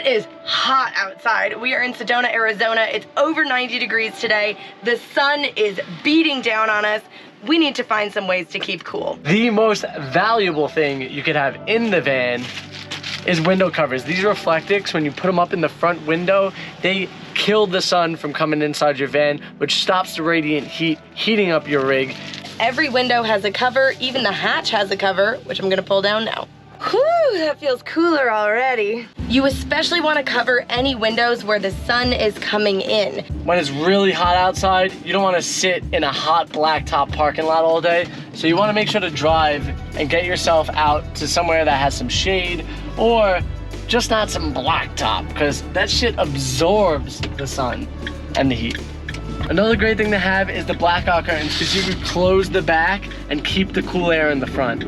It is hot outside. We are in Sedona, Arizona. It's over 90 degrees today. The sun is beating down on us. We need to find some ways to keep cool. The most valuable thing you could have in the van is window covers. These Reflectix, when you put them up in the front window, they kill the sun from coming inside your van, which stops the radiant heat heating up your rig. Every window has a cover. Even the hatch has a cover, which I'm gonna pull down now. Whew, that feels cooler already. You especially want to cover any windows where the sun is coming in. When it's really hot outside, you don't want to sit in a hot blacktop parking lot all day. So you want to make sure to drive and get yourself out to somewhere that has some shade, or just not some blacktop, because that shit absorbs the sun and the heat. Another great thing to have is the blackout curtains, because you can close the back and keep the cool air in the front.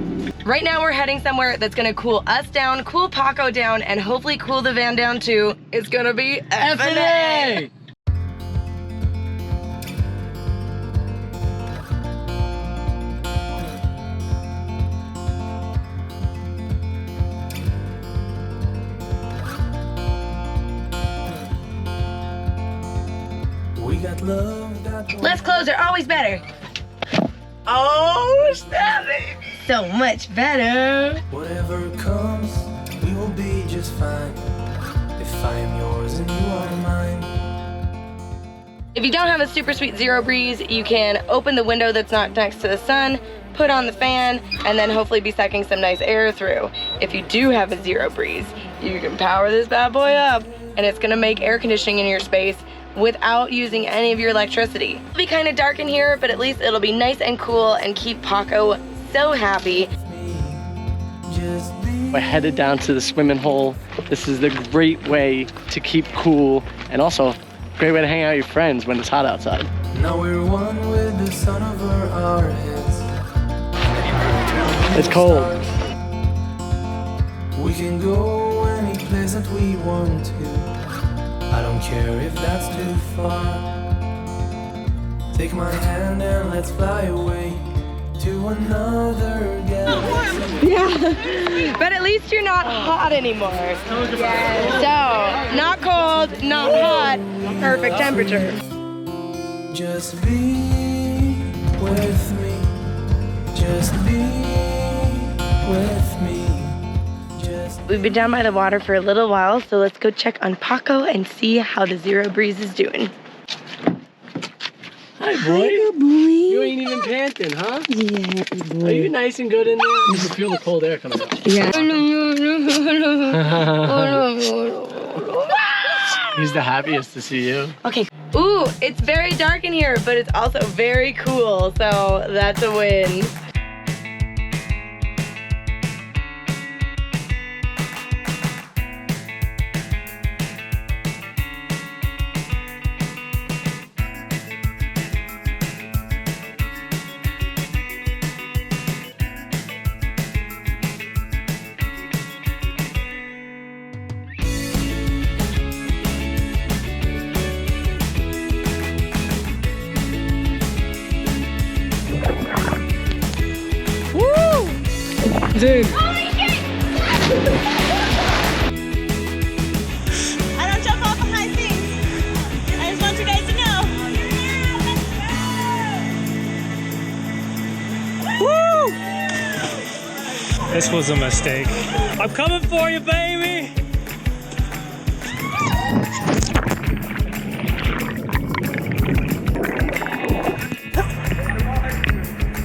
Right now we're heading somewhere that's gonna cool us down, cool Paco down, and hopefully cool the van down too. It's gonna be F&A! Less clothes are always better. Oh, snap it! So much better. Whatever comes, we will be just fine. If I am yours and you are mine. If you don't have a super sweet zero breeze, you can open the window that's not next to the sun, put on the fan, and then hopefully be sucking some nice air through. If you do have a zero breeze, you can power this bad boy up, and it's gonna make air conditioning in your space without using any of your electricity. It'll be kind of dark in here, but at least it'll be nice and cool and keep Paco so happy. We're headed down to the swimming hole. This is the great way to keep cool, and also a great way to hang out with your friends when it's hot outside. Now we're one with the sun over our heads. It's cold. We can go any place that we want to. I don't care if that's too far. Take my hand and let's fly away to another galaxy. Yeah, but at least you're not hot anymore. Yeah. So, not cold, not hot, perfect temperature. Just be with me. Just be with me. We've been down by the water for a little while, so let's go check on Paco and see how the zero breeze is doing. Hi, boy. Hi, boy. You ain't even panting, huh? Yeah, boy. Are you nice and good in there? You can feel the cold air coming out. Yeah. He's the happiest to see you. Okay. Ooh, it's very dark in here, but it's also very cool, so that's a win. Dude. Holy shit! I don't jump off of high things. I just want you guys to know. Woo! This was a mistake. I'm coming for you, baby!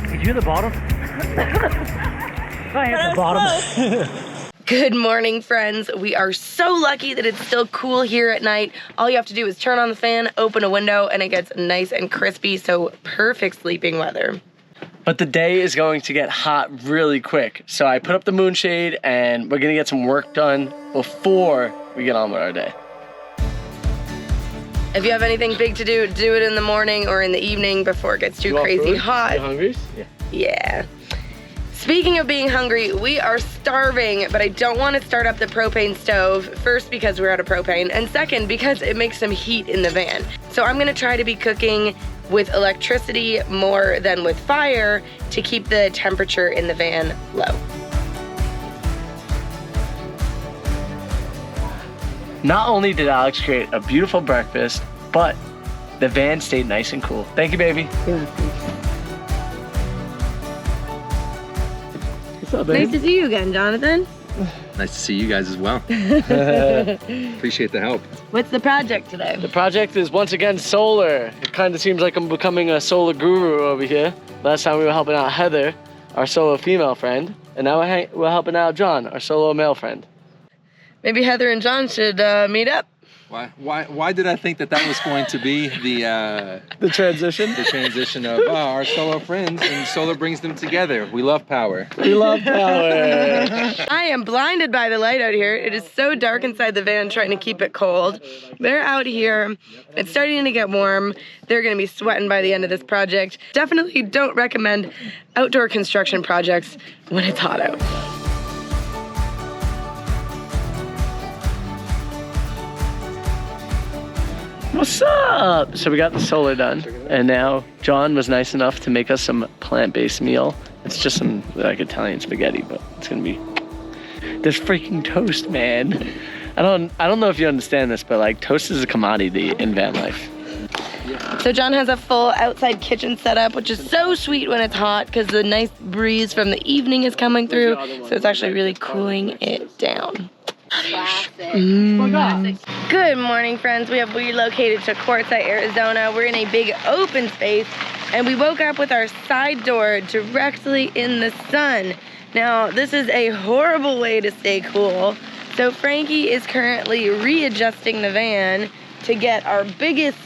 Did you hear the bottom? I hit the bottom. Good morning, friends. We are so lucky that it's still cool here at night. All you have to do is turn on the fan, open a window, and it gets nice and crispy, so perfect sleeping weather. But the day is going to get hot really quick. So I put up the moonshade and we're gonna get some work done before we get on with our day. If you have anything big to do, do it in the morning or in the evening before it gets too crazy hot. You hungry? Yeah. Yeah. Speaking of being hungry, we are starving, but I don't want to start up the propane stove. First, because we're out of propane, and second, because it makes some heat in the van. So I'm gonna try to be cooking with electricity more than with fire to keep the temperature in the van low. Not only did Alex create a beautiful breakfast, but the van stayed nice and cool. Thank you, baby. What's up, baby? Nice to see you again, Jonathan. Nice to see you guys as well. Appreciate the help. What's the project today? The project is once again solar. It kind of seems like I'm becoming a solar guru over here. Last time we were helping out Heather, our solo female friend, and now we're helping out John, our solo male friend. Maybe Heather and John should meet up. Why did I think that was going to be The transition? the transition of our solo friends, and solar brings them together. We love power. We love power. I am blinded by the light out here. It is so dark inside the van trying to keep it cold. They're out here. It's starting to get warm. They're gonna be sweating by the end of this project. Definitely don't recommend outdoor construction projects when it's hot out. What's up? So we got the solar done, and now John was nice enough to make us some plant-based meal. It's just some like Italian spaghetti, but it's gonna be this freaking toast, man. I don't know if you understand this, but like toast is a commodity in van life. So John has a full outside kitchen setup, which is so sweet when it's hot because the nice breeze from the evening is coming through. So it's actually really cooling it down. Good morning, friends. We have relocated to Quartzsite, Arizona. We're in a big open space, and we woke up with our side door directly in the sun. Now, this is a horrible way to stay cool. So Frankie is currently readjusting the van to get our biggest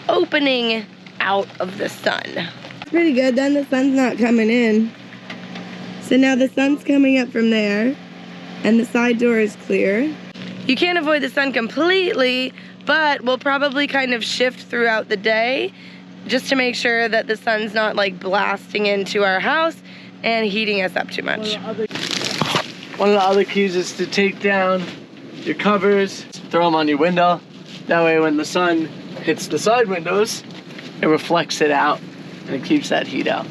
opening out of the sun. Pretty good, then the sun's not coming in. So now the sun's coming up from there, and the side door is clear. You can't avoid the sun completely, but we'll probably kind of shift throughout the day just to make sure that the sun's not like blasting into our house and heating us up too much. One of the other keys is to take down your covers, throw them on your window. That way when the sun hits the side windows, it reflects it out and it keeps that heat out.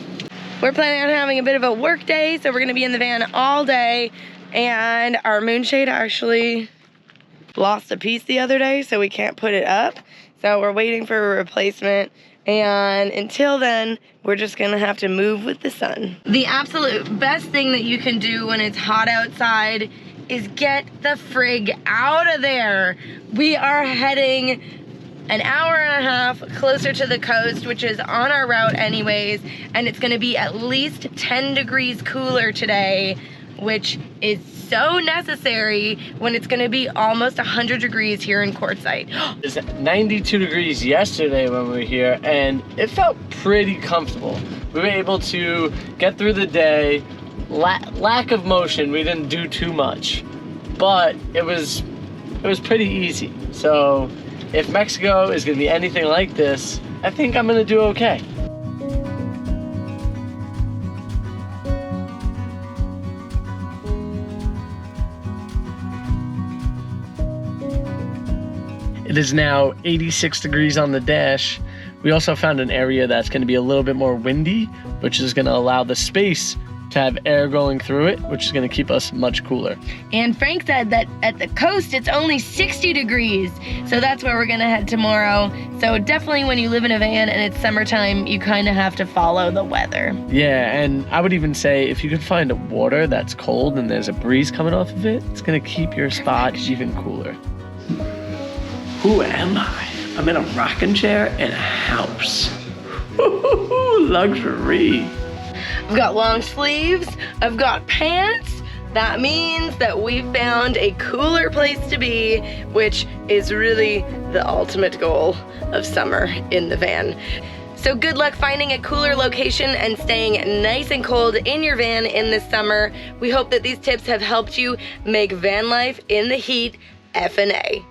We're planning on having a bit of a work day, so we're gonna be in the van all day, and our moonshade actually lost a piece the other day, so we can't put it up. So we're waiting for a replacement, and until then, we're just gonna have to move with the sun. The absolute best thing that you can do when it's hot outside is get the frig out of there. We are heading an hour and a half closer to the coast, which is on our route anyways, and it's gonna be at least 10 degrees cooler today, which is so necessary when it's gonna be almost 100 degrees here in Quartzsite. It's 92 degrees yesterday when we were here, and it felt pretty comfortable. We were able to get through the day. Lack of motion, we didn't do too much, but it was pretty easy. So if Mexico is gonna be anything like this, I think I'm gonna do okay. It is now 86 degrees on the dash. We also found an area that's going to be a little bit more windy, which is going to allow the space to have air going through it, which is going to keep us much cooler. And Frank said that at the coast, it's only 60 degrees. So that's where we're gonna head tomorrow. So definitely when you live in a van and it's summertime, you kind of have to follow the weather. Yeah, and I would even say if you could find water that's cold and there's a breeze coming off of it, it's going to keep your spot even cooler. Who am I? I'm in a rocking chair in a house. Luxury. I've got long sleeves, I've got pants. That means that we found a cooler place to be, which is really the ultimate goal of summer in the van. So good luck finding a cooler location and staying nice and cold in your van in this summer. We hope that these tips have helped you make van life in the heat F&A.